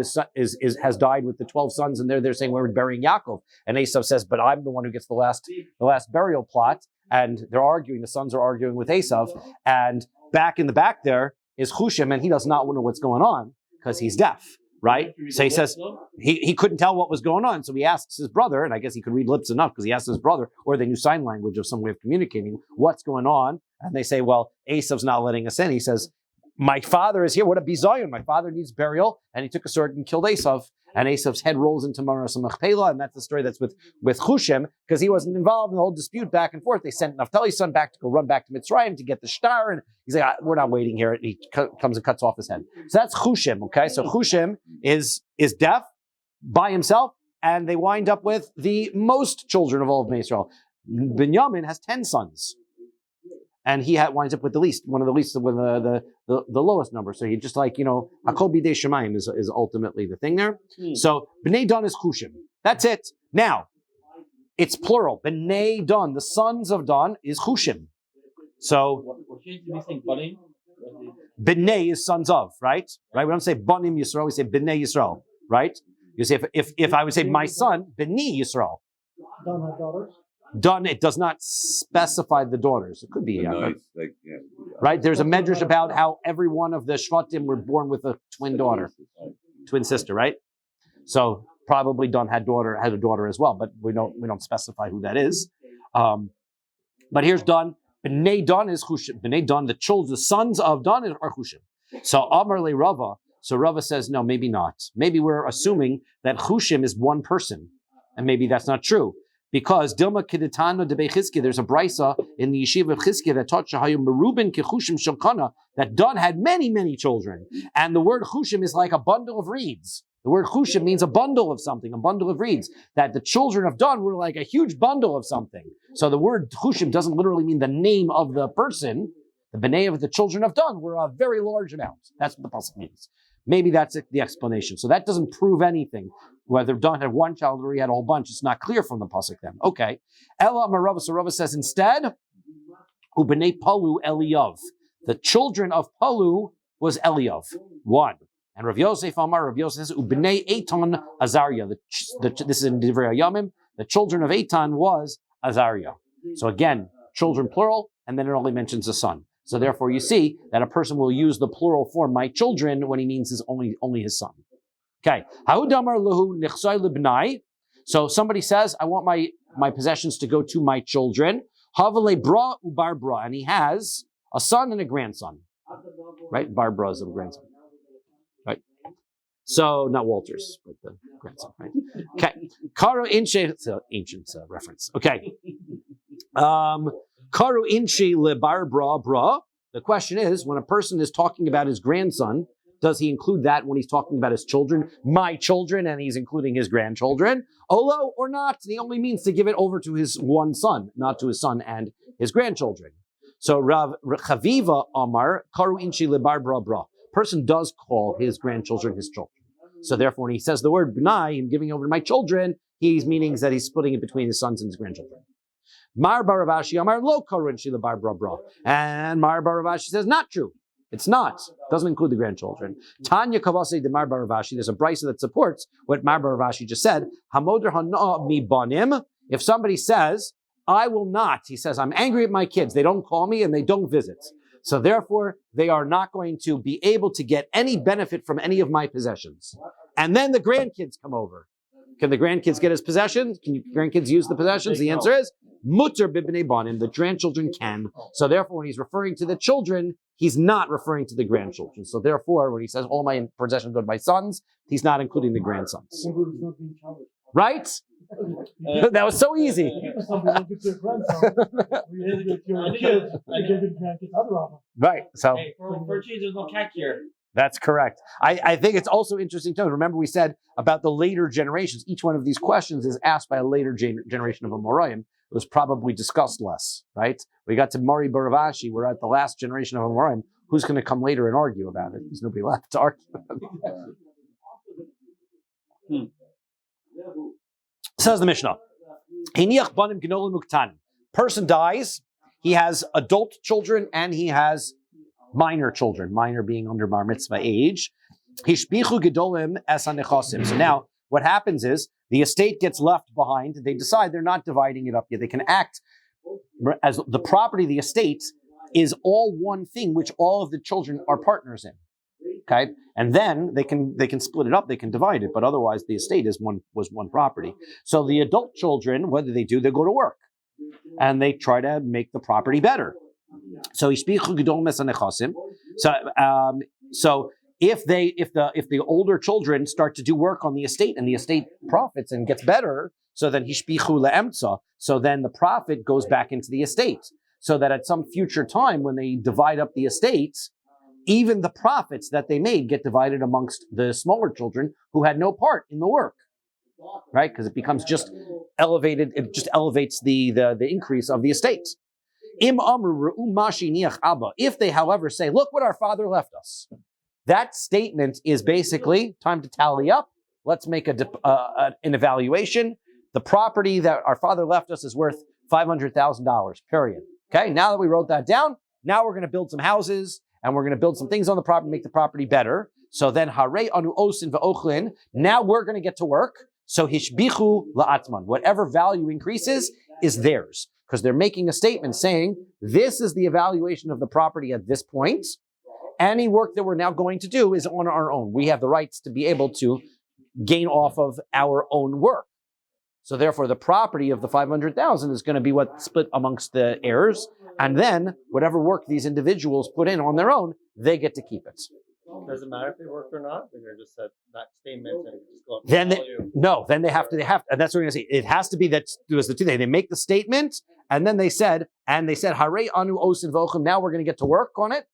has died with the 12 sons, and they're saying we're burying Yaakov, and Esav says, but I'm the one who gets the last burial plot, and they're arguing. The sons are arguing with Esav, and back in the back there is Chushim, and he does not know what's going on because he's deaf. Right? So he says he couldn't tell what was going on. So he asks his brother, and I guess he could read lips enough because he asked his brother, or they knew sign language of some way of communicating, what's going on. And they say, well, Esav's not letting us in. He says, my father is here. What a bizayon. My father needs burial. And he took a sword and killed Esav. And Esav's head rolls into Maras Machpelah. And that's the story that's with Chushim, because he wasn't involved in the whole dispute back and forth. They sent Naphtali's son back to go run back to Mitzrayim to get the shtar. And he's like, we're not waiting here. And he comes and cuts off his head. So that's Chushim, okay? So Chushim is deaf by himself, and they wind up with the most children of all of Israel. Binyamin has 10 sons. And he winds up with one of the least, with the lowest number. So he just Akol Bidei Shemayim is ultimately the thing there. So Bnei Dan is Chushim. That's it. Now, it's plural. Bnei Dan, the sons of Dan, is Chushim. So Bnei is sons of, right? Right? We don't say Banim Yisrael, we say Bnei Yisrael, right? You say if I would say my son, Bnei Yisrael. Dan had daughters. Done. It does not specify the daughters. It could be, right? There's a medrash about how every one of the Shvatim were born with a twin sister, right? So probably Dan had a daughter as well, but we don't specify who that is. But here's Dan. Bnei Dan is Chushim. Bnei Dan, the sons of Dan are Chushim. So Amar le Rava. So Rava says no, maybe not. Maybe we're assuming that Chushim is one person, and maybe that's not true. Because Dilma Kedetano de Bechizki, there's a brisa in the yeshiva of Chizki that taught Shahayu Merubin Kechushim Shulkana that Dan had many, many children. And the word Chushim is like a bundle of reeds. The word Chushim means a bundle of something, a bundle of reeds. That the children of Dan were like a huge bundle of something. So the word Chushim doesn't literally mean the name of the person. The B'nai of the children of Dan were a very large amount. That's what the pasuk means. Maybe that's the explanation. So that doesn't prove anything. Whether Dan had one child or he had a whole bunch, it's not clear from the pasuk then. Okay. Ela Marava. So Rava says instead, Ubnei Palu Eliyav. The children of Palu was Eliyav. One. And Rav Yosef Amar, Rav Yosef says, Ubnei Eitan Azariah. This is in Divrei Hayamim. The children of Eitan was Azariah. So again, children plural, and then it only mentions a son. So therefore you see that a person will use the plural form, my children, when he means his only his son. Okay. So somebody says, I want my possessions to go to my children. Bra ubar bra. And he has a son and a grandson. Right? Bar bra is a grandson. Right? So, not Walter's, but the grandson, right? Okay. Karo Inche, it's an ancient reference. Okay. Karu Inche le bar bra bra. The question is, when a person is talking about his grandson, does he include that when he's talking about his children, my children, and he's including his grandchildren? Olo or not, he only means to give it over to his one son, not to his son and his grandchildren. So Rav Chaviva Amar, Karu Inchi Lebar Bra Bra. Person does call his grandchildren his children. So therefore, when he says the word B'nai, I'm giving over to my children, he's meaning that he's splitting it between his sons and his grandchildren. Mar Baravashi Amar Lo Karu Inchi Lebar Bra Bra. And Mar Baravashi says, not true. It's not. Doesn't include the grandchildren. Tanya Kavase de Mar Baravashi. There's a brisa that supports what Mar Baravashi just said. Hamoder hana mi banim. If somebody says, I will not, he says, I'm angry at my kids. They don't call me and they don't visit. So therefore, they are not going to be able to get any benefit from any of my possessions. And then the grandkids come over. Can the grandkids get his possessions? Can grandkids use the possessions? The answer is, mutter bibnei banim. The grandchildren can. So therefore, when he's referring to the children, he's not referring to the grandchildren. So therefore, when he says all my possessions go to my sons, he's not including the grandsons. Right? That was so easy. Right. So Hey, for cheese, there's no catch here. that's correct. I think it's also interesting to remember we said about the later generations. Each one of these questions is asked by a later generation of Amoraim. It was probably discussed less, right? We got to Mari Baravashi. We're at the last generation of Amoraim. Who's going to come later and argue about it? There's nobody left to argue about it. Says the Mishnah. Person dies. He has adult children and he has minor children, minor being under bar mitzvah age. Hishbichu gedolim es hanechasim. So now what happens is the estate gets left behind. They decide they're not dividing it up yet. They can act as the property, the estate is all one thing, which all of the children are partners in. Okay, and then they can split it up. They can divide it, but otherwise the estate was one property. So the adult children, what do? They go to work, and they try to make the property better. So so if the older children start to do work on the estate and the estate profits and gets better, so then hishpichu leemtza. So then the profit goes back into the estate, so that at some future time when they divide up the estate, even the profits that they made get divided amongst the smaller children who had no part in the work, right? Because it becomes just elevated. It just elevates the increase of the estate. If they, however, say, "Look what our father left us," that statement is basically time to tally up. Let's make an evaluation. The property that our father left us is worth $500,000. Period. Okay. Now that we wrote that down, now we're going to build some houses. And we're going to build some things on the property, make the property better. So then, hare anu osin ve'ochlin. Now we're going to get to work. So hishbichu la'atman. Whatever value increases is theirs, because they're making a statement saying this is the evaluation of the property at this point. Any work that we're now going to do is on our own. We have the rights to be able to gain off of our own work. So therefore, the property of the 500,000 is going to be what's split amongst the heirs, and then whatever work these individuals put in on their own, they get to keep it. Does it matter if they worked or not? They just said that statement and just go up. Then they have to, and that's what we're going to say. It has to be that it was the two things. They make the statement, and then they said, Hare anu osin vochem. Now we're going to get to work on it,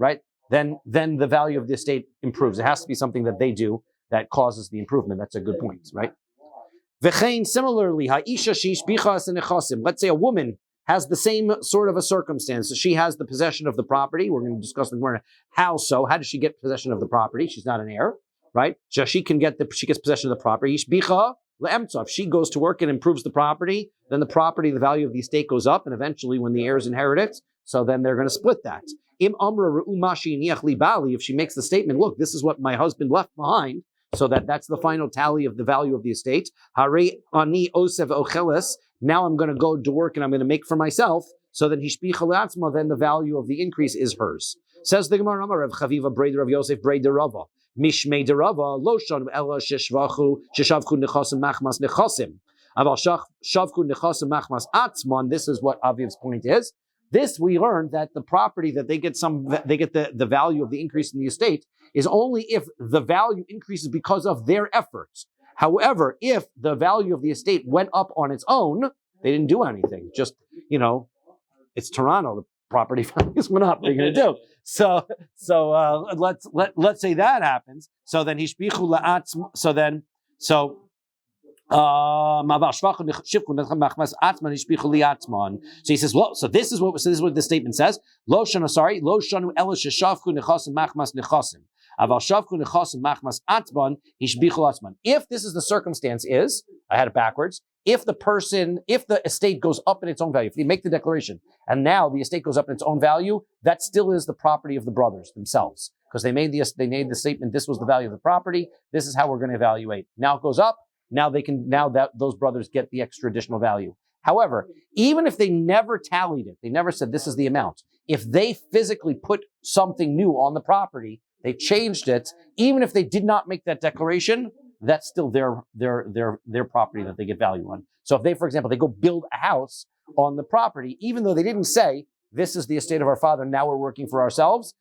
right? Then the value of the estate improves. It has to be something that they do that causes the improvement. That's a good point, right? V'chein, similarly, ha'isha shishbichas and nechasim. Let's say a woman has the same sort of a circumstance. So she has the possession of the property. We're going to discuss in the morning how so. How does she get possession of the property? She's not an heir, right? So she gets possession of the property. Ishbicha le'emtza. If she goes to work and improves the property, then the value of the estate goes up, and eventually when the heirs inherit it, so then they're going to split that. Im amra re'umashi niach li bali. If she makes the statement, look, this is what my husband left behind, so that's the final tally of the value of the estate. Hare ani osev ocheles. Now I'm going to go to work and I'm going to make for myself. So then hishpicha le'atzma, then the value of the increase is hers. Says the Gemara, Rav Chaviva Breder of Yosef Breder Rava. Mishmei de Rava lo shanu ela sheshavchu nechasim machmas nechasim. Aval shavchu nechasim machmas atzman. This is what Aviv's point is. This we learned that the property that they get the value of the increase in the estate is only if the value increases because of their efforts. However, if the value of the estate went up on its own, they didn't do anything. Just, it's Toronto. The property values went up. What are you going to do? So let's say that happens. So then hishbichu la'atzm. So he says, so this is what the statement says. Lo shanu ela sheshavchu nechasim machmas nechasim. If this is the circumstance I had it backwards, if the estate goes up in its own value, if they make the declaration, and now the estate goes up in its own value, that still is the property of the brothers themselves. Because they made the statement, this was the value of the property, this is how we're going to evaluate. Now it goes up, now those brothers get the extra additional value. However, even if they never tallied it, they never said this is the amount, if they physically put something new on the property, they changed it, even if they did not make that declaration, that's still their property that they get value on. So if they, for example, they go build a house on the property, even though they didn't say, this is the estate of our father, now we're working for ourselves.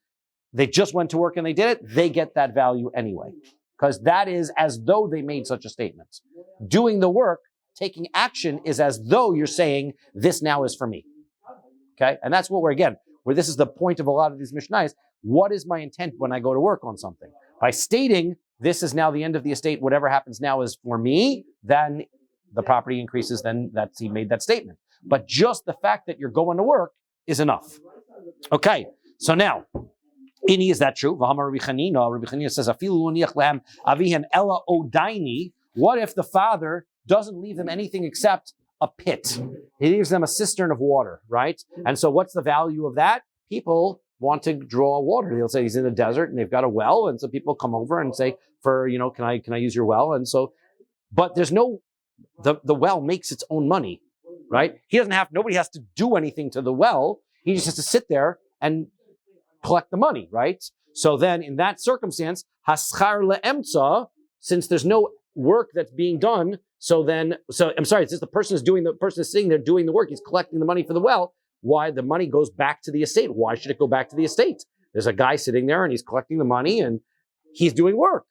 They just went to work and they did it, they get that value anyway. Because that is as though they made such a statement. Doing the work, taking action is as though you're saying, this now is for me. Okay? And that's what where this is the point of a lot of these Mishnahs. What is my intent when I go to work on something? By stating, this is now the end of the estate, whatever happens now is for me, then the property increases, then that's he made that statement. But just the fact that you're going to work is enough. Okay, so now, Ini, is that true? Rabbi Chanina says, what if the father doesn't leave them anything except a pit? He leaves them a cistern of water, right? And so what's the value of that? People want to draw water. They'll say he's in the desert and they've got a well, and so people come over and say, can I use your well? And so, but there's no, the well makes its own money, right? Nobody has to do anything to the well. He just has to sit there and collect the money, right? So then in that circumstance, haschar le'emtza, since there's no work that's being done, since the person is sitting there doing the work, he's collecting the money for the well, why the money goes back to the estate? Why should it go back to the estate? There's a guy sitting there and he's collecting the money and he's doing work,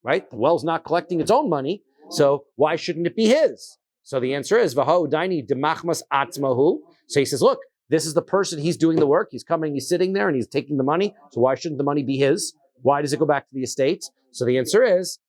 right? The well's not collecting its own money, so why shouldn't it be his? So the answer is, V'ho daini demachmas atzmahu. So he says, look, this is the person, he's doing the work, he's sitting there and he's taking the money, so why shouldn't the money be his? Why does it go back to the estate? So the answer is,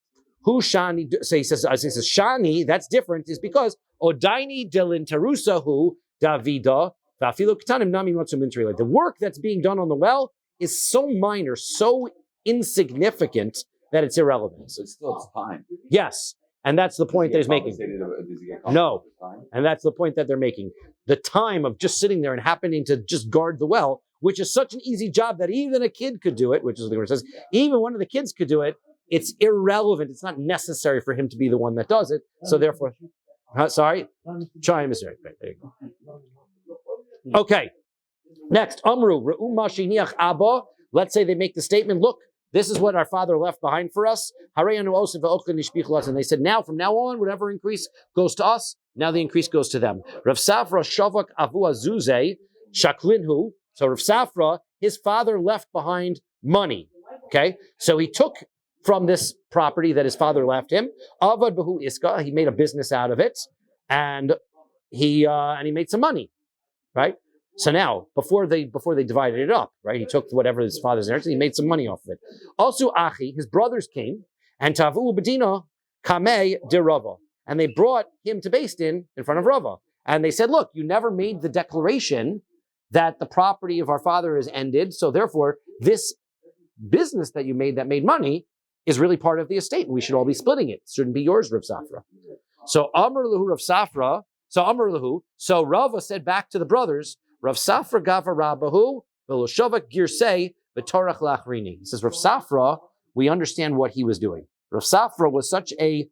who shani, so he says shani, that's different, is because odaini delintarusahu davida vafilu ketanim nami matzum intri. The work that's being done on the well is so minor, so insignificant that it's irrelevant. So it's still time. Yes, and that's the point that he's making. No, and that's the point that they're making. The time of just sitting there and happening to just guard the well, which is such an easy job that even a kid could do it, which is what it says, even one of the kids could do it, it's irrelevant. It's not necessary for him to be the one that does it. So therefore, sorry? Try Mr. There you go. Okay. Next, Amru, Re'u Mashiniach Abba. Let's say they make the statement, look, this is what our father left behind for us. And they said, from now on, whatever increase goes to us, now the increase goes to them. Rav Safra Shavak Avu Azuze Shaklinhu. So Rav Safra, his father left behind money. Okay, so he took from this property that his father left him. Avad Bahu Iska. He made a business out of it, and he made some money, right? So now, before they divided it up, right? He took whatever his father's inheritance, he made some money off of it. Also, Achi, his brothers came, and Tavu Bedina Kamei de Rava. And they brought him to Beis Din in front of Rava. And they said, look, you never made the declaration that the property of our father is ended, so therefore, this business that you made that made money is really part of the estate, and we should all be splitting it. It shouldn't be yours, Rav Safra. So Amr Lahu Rav Safra, so Rava said back to the brothers, Rav Safra Gava Rabahu, Veloshavak Girsei, V'torach Lachrini. He says, Rav Safra, we understand what he was doing. Rav Safra was such a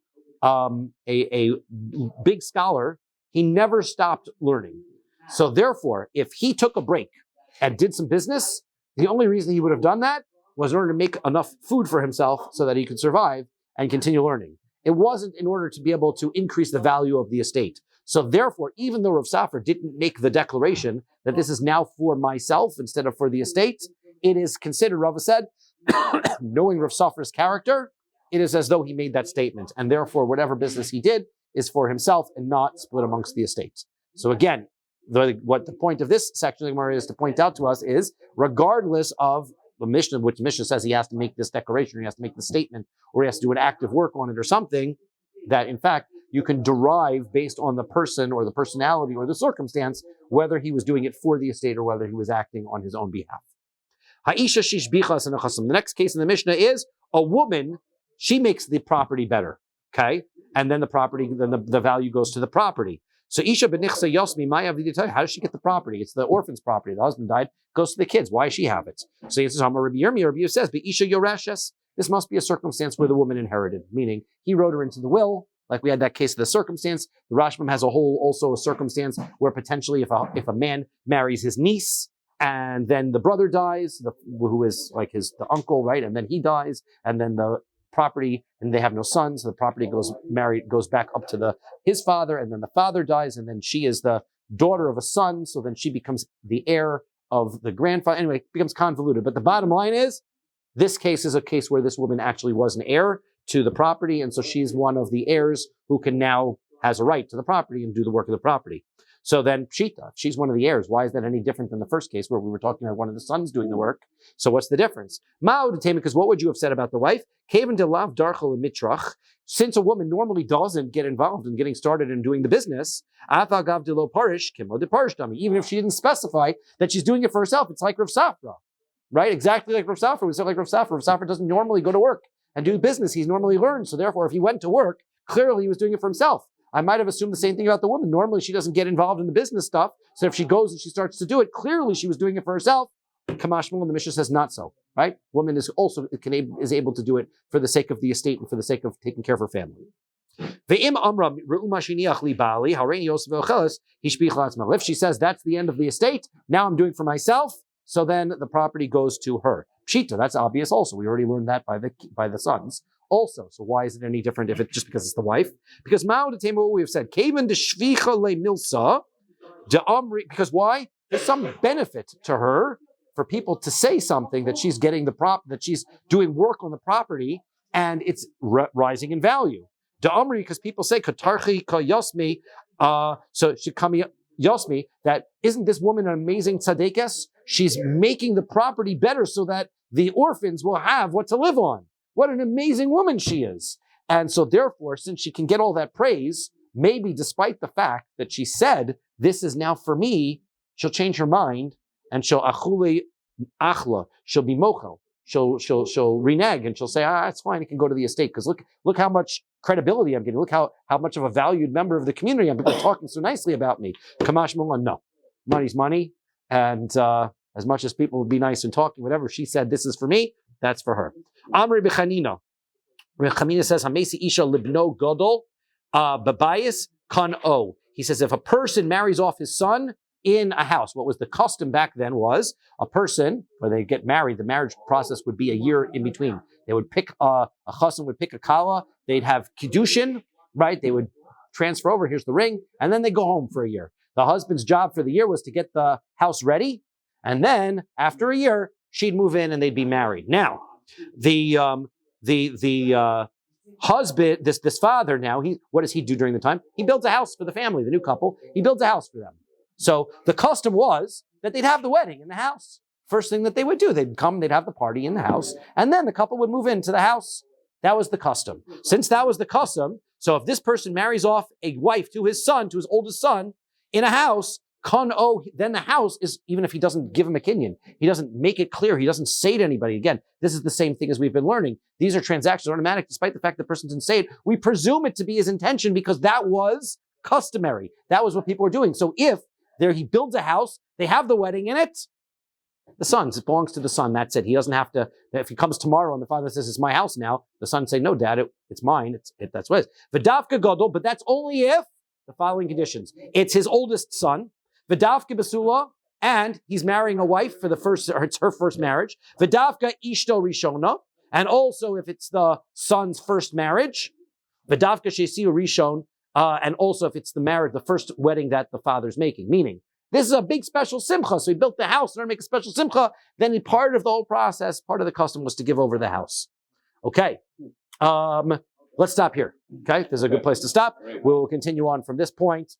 big scholar, he never stopped learning. So therefore, if he took a break and did some business, the only reason he would have done that was in order to make enough food for himself so that he could survive and continue learning. It wasn't in order to be able to increase the value of the estate. So therefore, even though Rav Safra didn't make the declaration that this is now for myself instead of for the estate, it is considered, Rava said, knowing Rav Safra's character, it is as though he made that statement. And therefore, whatever business he did is for himself and not split amongst the estates. So again, what the point of this section of the Gemara is to point out to us is, regardless of the Mishnah, which Mishnah says he has to make this declaration, or he has to make the statement, or he has to do an active work on it or something, that in fact, you can derive based on the person or the personality or the circumstance, whether he was doing it for the estate or whether he was acting on his own behalf. Ha'isha shish bichas and achasam. The next case in the Mishnah is a woman, she makes the property better, okay? And then the value goes to the property. So Isha benichsa yosmi maya v'ditay. How does she get the property? It's the orphan's property. The husband died, goes to the kids. Why does she have it? So he says, Rabbi Yirmiyah, Rabbi says, but Isha yoreshes. This must be a circumstance where the woman inherited, meaning he wrote her into the will. Like we had that case of the circumstance. The Rashbam has also a circumstance where potentially if a man marries his niece and then the brother dies, who is like the uncle, right? And then he dies, and then the property, and they have no sons, so the property goes back up to his father, and then the father dies, and then she is the daughter of a son, so then she becomes the heir of the grandfather. Anyway, it becomes convoluted. But the bottom line is, this case is a case where this woman actually was an heir to the property, and so she's one of the heirs who can now has a right to the property and do the work of the property. So then, Pshita, if she's one of the heirs, why is that any different than the first case where we were talking about one of the sons doing the work? So what's the difference? Because what would you have said about the wife? Since a woman normally doesn't get involved in getting started and doing the business, even if she didn't specify that she's doing it for herself, it's like Rav Safra, right? Exactly like Rav Safra. We said like Rav Safra. Rav Safra doesn't normally go to work and do business. He's normally learned. So therefore, if he went to work, clearly he was doing it for himself. I might have assumed the same thing about the woman. Normally, she doesn't get involved in the business stuff. So if she goes and she starts to do it, clearly she was doing it for herself. Kamashmal, and the Mishnah says not so, right? Woman is also is able to do it for the sake of the estate and for the sake of taking care of her family. If she says that's the end of the estate, now I'm doing for myself, so then the property goes to her. Pshita, that's obvious also. We already learned that by the sons. Also, so why is it any different if it's just because it's the wife? Because what we have said, because why? There's some benefit to her for people to say something that she's getting that she's doing work on the property and it's rising in value. Da'amri, because people say katarchi ka yasmi, so shikami yasmi, that isn't this woman an amazing tzadekes? She's making the property better so that the orphans will have what to live on. What an amazing woman she is. And so therefore, since she can get all that praise, maybe despite the fact that she said, this is now for me, she'll change her mind and she'll achule achla, she'll be mochel, she'll renege and she'll say, it's fine, it can go to the estate because look how much credibility I'm getting. Look how much of a valued member of the community I'm. People are talking so nicely about me. Kamash Mullah, no. Money's money. And as much as people would be nice and talking, whatever she said, this is for me, that's for her. Amri b'chanina. Rechamina says, Hamesi isha libno godol babayis kan o. He says, if a person marries off his son in a house, what was the custom back then was a person, when they get married, the marriage process would be a year in between. They would pick a chassan would pick a kala, they'd have kiddushin, right? They would transfer over, here's the ring, and then they go home for a year. The husband's job for the year was to get the house ready, and then after a year, she'd move in and they'd be married. Now, the husband, this father now, what does he do during the time? He builds a house for the family, the new couple. He builds a house for them. So the custom was that they'd have the wedding in the house. First thing that they would do, they'd come, they'd have the party in the house, and then the couple would move into the house. That was the custom. Since that was the custom, so if this person marries off a wife to his son, to his oldest son, in a house, then the house is, even if he doesn't give him a kinyan, he doesn't make it clear, he doesn't say to anybody. Again, this is the same thing as we've been learning. These are transactions automatic, despite the fact the person didn't say it. We presume it to be his intention because that was customary. That was what people were doing. So if he builds a house, they have the wedding in it, it belongs to the son. That's it. He doesn't have to, if he comes tomorrow and the father says, it's my house now, the son say, no, dad, it's mine. That's what it is. V'davka gadol, but that's only if the following conditions. It's his oldest son. V'davka basula, and he's marrying a wife for it's her first marriage. V'davka ishto rishona, and also if it's the son's first marriage. V'davka shesiu rishon, and also if it's the first wedding that the father's making. Meaning, this is a big special simcha. So he built the house in order to make a special simcha. Then part of the whole process, part of the custom was to give over the house. Okay. Let's stop here. Okay. This is a good place to stop. We'll continue on from this point.